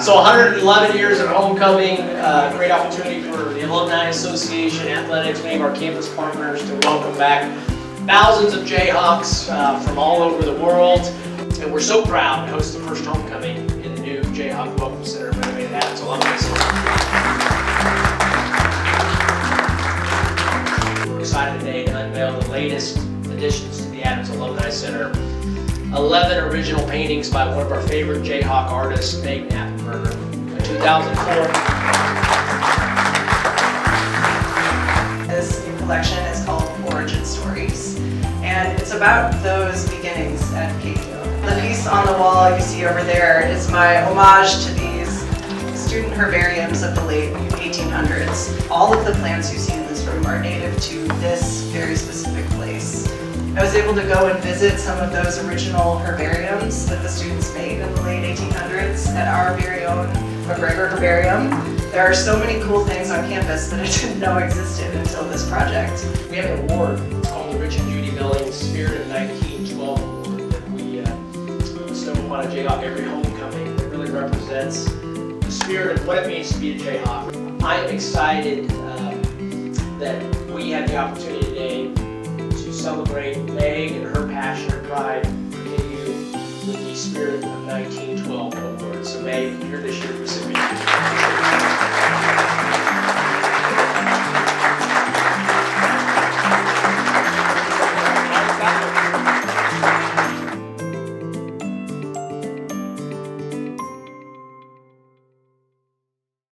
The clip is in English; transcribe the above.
So 111 years of homecoming, great opportunity for the Alumni Association, athletics, many of our campus partners to welcome back thousands of Jayhawks from all over the world. And we're so proud to host the first homecoming in the new Jayhawk Welcome Center renovated at Adams Alumni Center. We're excited today to unveil the latest additions to the Adams Alumni Center. 11 original paintings by one of our favorite Jayhawk artists, Megh Knappenberger, in 2004. This new collection is called Origin Stories, and it's about those beginnings at KU. The piece on the wall you see over there is my homage to these student herbariums of the late 1800s. All of the plants you see in this room are native to this very specific place. I was able to go and visit some of those original herbariums that the students made in the late 1800s at our very own McGregor Herbarium. There are so many cool things on campus that I didn't know existed until this project. We have an award. It's called the Rich and Judy Billings Spirit of 1912 Award that we bestow upon a Jayhawk every homecoming. It really represents the spirit of what it means to be a Jayhawk. I'm excited that we have the opportunity today to celebrate Megh and her passion and pride for KU with the Spirit of 1912 Award. So Megh, you're this year's recipient.